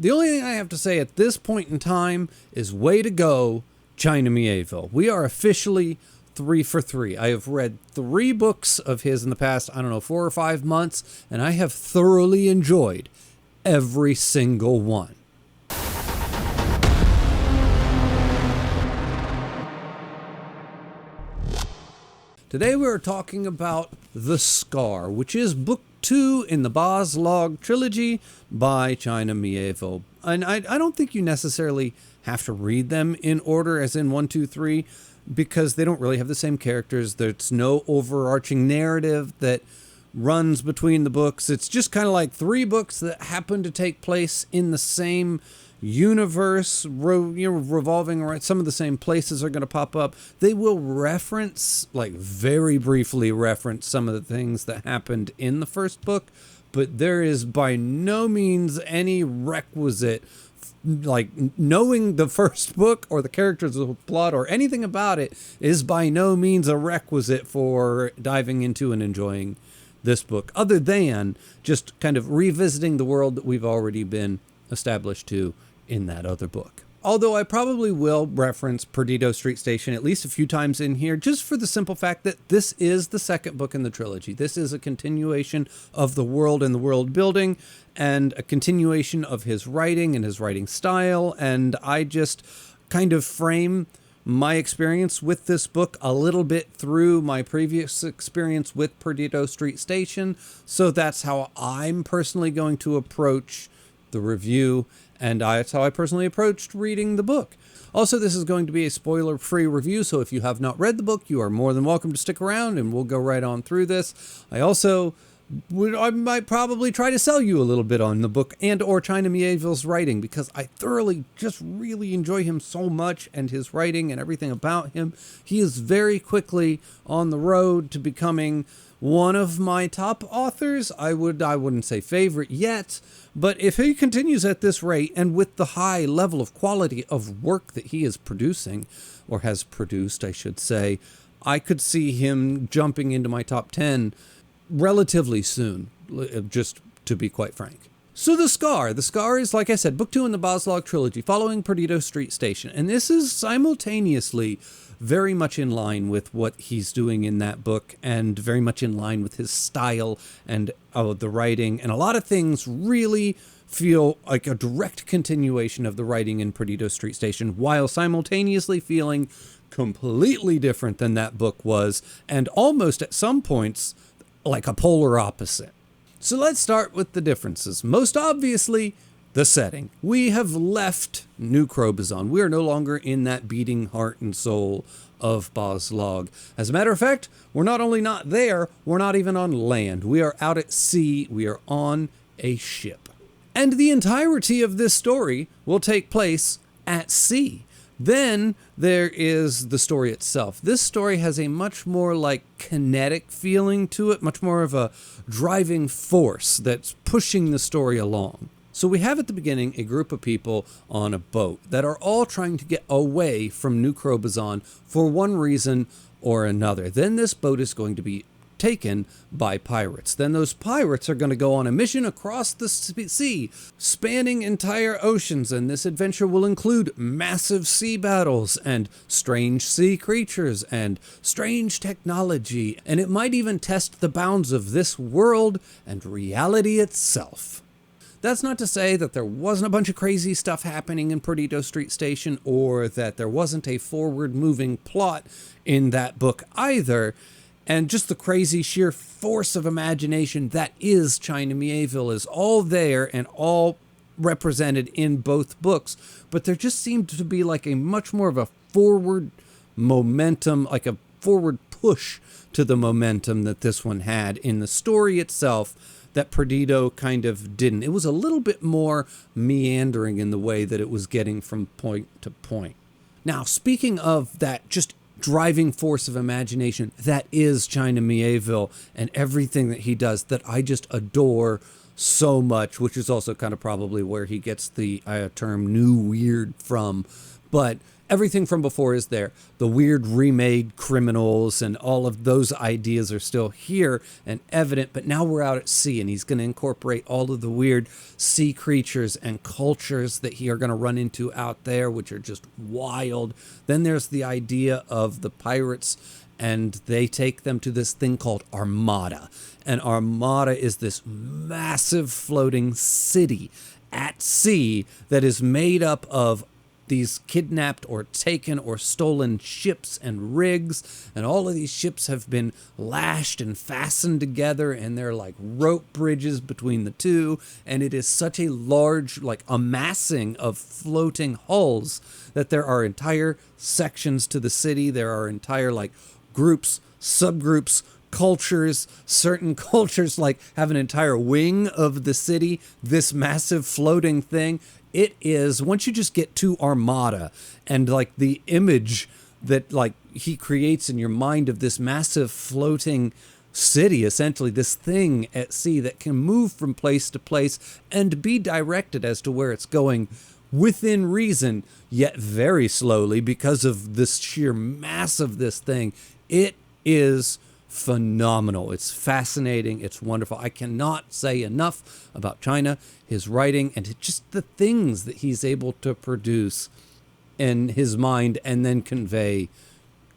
The only thing I have to say at this point in time is way to go, China Mieville. We are officially 3 for 3. I have read 3 books of his in the past, 4 or 5 months, and I have thoroughly enjoyed every single one. Today we are talking about The Scar, which is book 2 in the Bas-Lag trilogy by China Mieville. And I don't think you necessarily have to read them in order as in 1, 2, 3, because they don't really have the same characters. There's no overarching narrative that runs between the books. It's just kind of like 3 books that happen to take place in the same universe, revolving around. Some of the same places are going to pop up. They will reference, like very briefly reference, some of the things that happened in the first book, but there is by no means any requisite, like knowing the first book or the characters of the plot or anything about it is by no means a requisite for diving into and enjoying this book, other than just kind of revisiting the world that we've already been established to in that other book. Although I probably will reference Perdido Street Station at least a few times in here, just for the simple fact that this is the second book in the trilogy. This is a continuation of the world and the world building, and a continuation of his writing and his writing style, and I just kind of frame my experience with this book a little bit through my previous experience with Perdido Street Station, so that's how I'm personally going to approach the review, and that's how I personally approached reading the book. Also, this is going to be a spoiler-free review, so if you have not read the book, you are more than welcome to stick around, and we'll go right on through this. I might probably try to sell you a little bit on the book and or China Mieville's writing, because I thoroughly just really enjoy him so much and his writing and everything about him. He is very quickly on the road to becoming one of my top authors. I wouldn't say favorite yet, but if he continues at this rate and with the high level of quality of work that he is producing, or has produced, I should say, I could see him jumping into my top 10 relatively soon, just to be quite frank. So The Scar. The Scar is, like I said, book 2 in the Bas-Lag trilogy, following Perdido Street Station. And this is simultaneously very much in line with what he's doing in that book, and very much in line with his style and the writing. And a lot of things really feel like a direct continuation of the writing in Perdido Street Station, while simultaneously feeling completely different than that book was, and almost at some points like a polar opposite. So let's start with the differences. Most obviously, the setting. We have left New Crobuzon. We are no longer in that beating heart and soul of Bas-Lag. As a matter of fact, we're not only not there, we're not even on land. We are out at sea. We are on a ship. And the entirety of this story will take place at sea. Then there is the story itself. This story has a much more like kinetic feeling to it, much more of a driving force that's pushing the story along. So we have at the beginning a group of people on a boat that are all trying to get away from New Crobuzon for one reason or another. Then this boat is going to be taken by pirates. Then those pirates are going to go on a mission across the sea, spanning entire oceans, and this adventure will include massive sea battles and strange sea creatures and strange technology, and it might even test the bounds of this world and reality itself. That's not to say that there wasn't a bunch of crazy stuff happening in Perdido Street Station, or that there wasn't a forward-moving plot in that book either. And just the crazy sheer force of imagination that is China Mieville is all there and all represented in both books. But there just seemed to be like a much more of a forward momentum, like a forward push to the momentum that this one had in the story itself that Perdido kind of didn't. It was a little bit more meandering in the way that it was getting from point to point. Now, speaking of that just driving force of imagination that is China Mieville and everything that he does that I just adore so much, which is also kind of probably where he gets the term new weird from. but everything from before is there. The weird remade criminals and all of those ideas are still here and evident, but now we're out at sea, and he's going to incorporate all of the weird sea creatures and cultures that he are going to run into out there, which are just wild. Then there's the idea of the pirates, and they take them to this thing called Armada. And Armada is this massive floating city at sea that is made up of these kidnapped or taken or stolen ships and rigs, and all of these ships have been lashed and fastened together, and they're like rope bridges between the two, and it is such a large like amassing of floating hulls that there are entire sections to the city. There are entire like groups, subgroups, cultures. Certain cultures like have an entire wing of the city, this massive floating thing. It is, once you just get to Armada and like the image that like he creates in your mind of this massive floating city, essentially this thing at sea that can move from place to place and be directed as to where it's going within reason, yet very slowly because of this sheer mass of this thing. It is phenomenal. It's fascinating. It's wonderful. I cannot say enough about China, his writing, and just the things that he's able to produce in his mind and then convey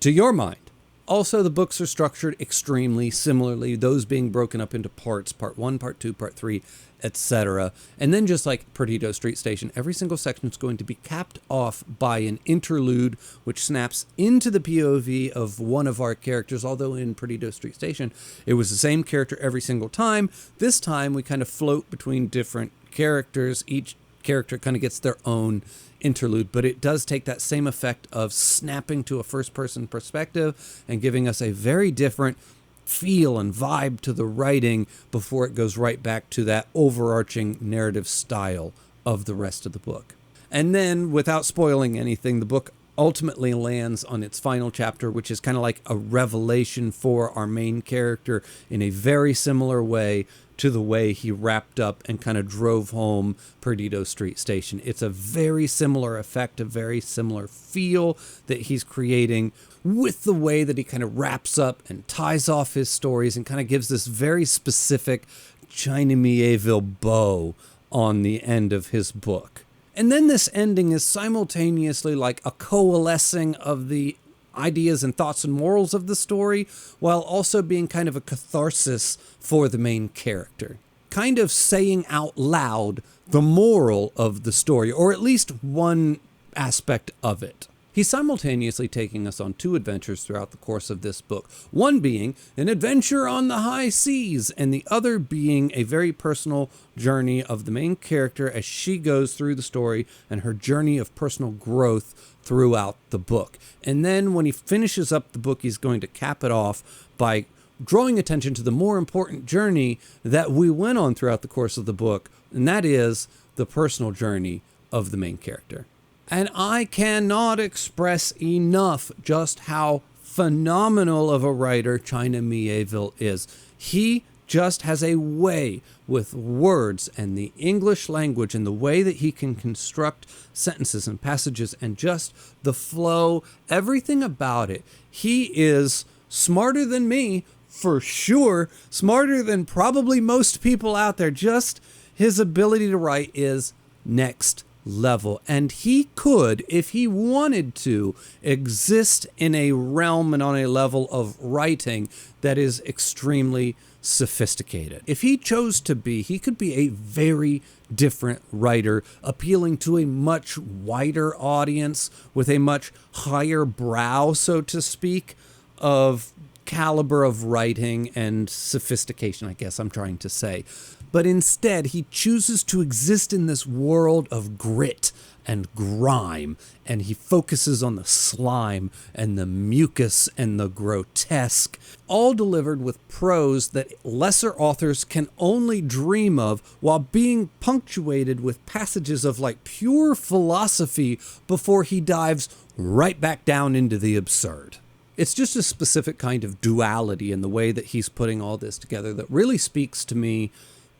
to your mind. Also, the books are structured extremely similarly, those being broken up into parts, part 1, part 2, part 3, etc. And then just like Perdido Street Station, every single section is going to be capped off by an interlude, which snaps into the POV of one of our characters, although in Perdido Street Station, it was the same character every single time. This time, we kind of float between different characters. Each character kind of gets their own interlude, but it does take that same effect of snapping to a first-person perspective and giving us a very different feel and vibe to the writing before it goes right back to that overarching narrative style of the rest of the book. And then, without spoiling anything, the book ultimately lands on its final chapter, which is kind of like a revelation for our main character in a very similar way to the way he wrapped up and kind of drove home Perdido Street Station. It's a very similar effect, a very similar feel that he's creating with the way that he kind of wraps up and ties off his stories and kind of gives this very specific China Mieville bow on the end of his book. And then this ending is simultaneously like a coalescing of the ideas and thoughts and morals of the story, while also being kind of a catharsis for the main character. Kind of saying out loud the moral of the story, or at least one aspect of it. He's simultaneously taking us on 2 adventures throughout the course of this book, one being an adventure on the high seas, and the other being a very personal journey of the main character as she goes through the story and her journey of personal growth throughout the book. And then when he finishes up the book, he's going to cap it off by drawing attention to the more important journey that we went on throughout the course of the book, and that is the personal journey of the main character. And I cannot express enough just how phenomenal of a writer China Mieville is. He just has a way with words and the English language and the way that he can construct sentences and passages and just the flow, everything about it. He is smarter than me, for sure, smarter than probably most people out there. Just his ability to write is next level, and he could, if he wanted to, exist in a realm and on a level of writing that is extremely sophisticated. If he chose to be, he could be a very different writer, appealing to a much wider audience with a much higher brow, so to speak, of caliber of writing and sophistication, I guess I'm trying to say. But instead, he chooses to exist in this world of grit and grime, and he focuses on the slime and the mucus and the grotesque, all delivered with prose that lesser authors can only dream of, while being punctuated with passages of like pure philosophy before he dives right back down into the absurd. It's just a specific kind of duality in the way that he's putting all this together that really speaks to me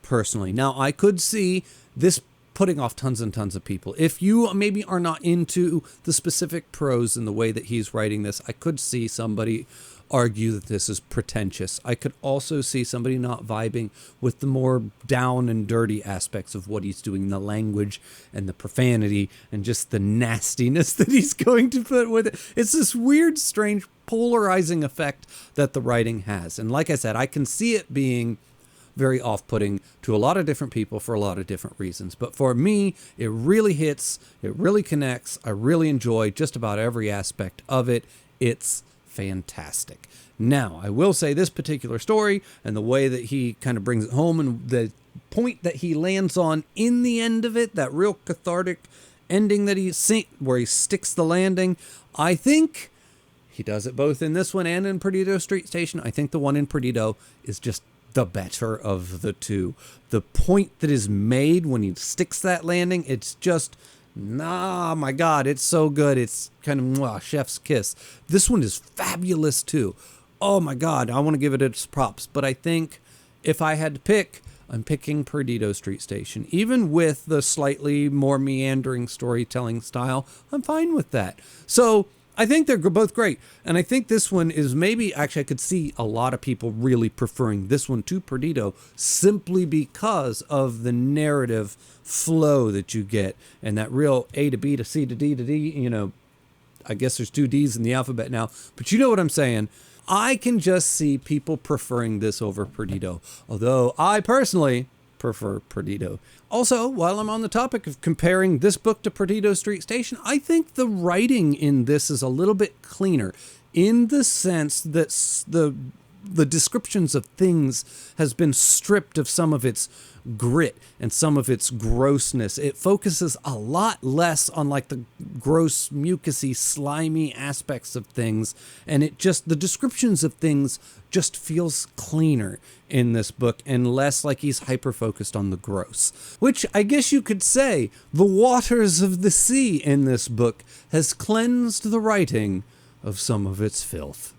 personally. Now, I could see this putting off tons and tons of people. If you maybe are not into the specific prose in the way that he's writing this, I could see somebody argue that this is pretentious. I could also see somebody not vibing with the more down and dirty aspects of what he's doing, the language and the profanity and just the nastiness that he's going to put with it. It's this weird, strange, polarizing effect that the writing has. And like I said, I can see it being very off-putting to a lot of different people for a lot of different reasons. But for me, it really hits, it really connects. I really enjoy just about every aspect of it. It's fantastic. Now, I will say this particular story and the way that he kind of brings it home and the point that he lands on in the end of it, that real cathartic ending that where he sticks the landing, I think he does it both in this one and in Perdido Street Station. I think the one in Perdido is just the better of the two. The point that is made when he sticks that landing, it's just, my God, it's so good. It's kind of chef's kiss. This one is fabulous too. Oh my God, I want to give it its props. But I think if I had to pick, I'm picking Perdido Street Station. Even with the slightly more meandering storytelling style, I'm fine with that. So I think they're both great. And I think this one is maybe, actually I could see a lot of people really preferring this one to Perdido simply because of the narrative flow that you get and that real A to B to C to D to D, I guess there's 2 D's in the alphabet now, but you know what I'm saying. I can just see people preferring this over Perdido, although I personally prefer Perdido. Also, while I'm on the topic of comparing this book to Perdido Street Station, I think the writing in this is a little bit cleaner in the sense that the descriptions of things has been stripped of some of its grit and some of its grossness. It focuses a lot less on like the gross, mucusy, slimy aspects of things, and the descriptions of things just feels cleaner in this book and less like he's hyper-focused on the gross. Which I guess you could say the waters of the sea in this book has cleansed the writing of some of its filth.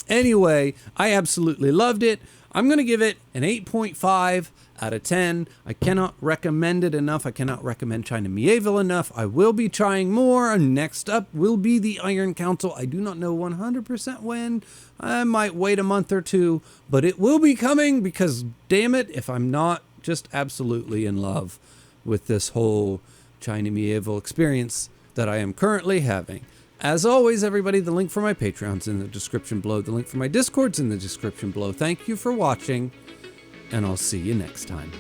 Anyway, I absolutely loved it. I'm going to give it an 8.5 out of 10. I cannot recommend it enough. I cannot recommend China Mieville enough. I will be trying more. Next up will be the Iron Council. I do not know 100% when. I might wait a month or two, but it will be coming because, damn it, if I'm not just absolutely in love with this whole China Mieville experience that I am currently having. As always, everybody, the link for my Patreon's in the description below. The link for my Discord's in the description below. Thank you for watching, and I'll see you next time.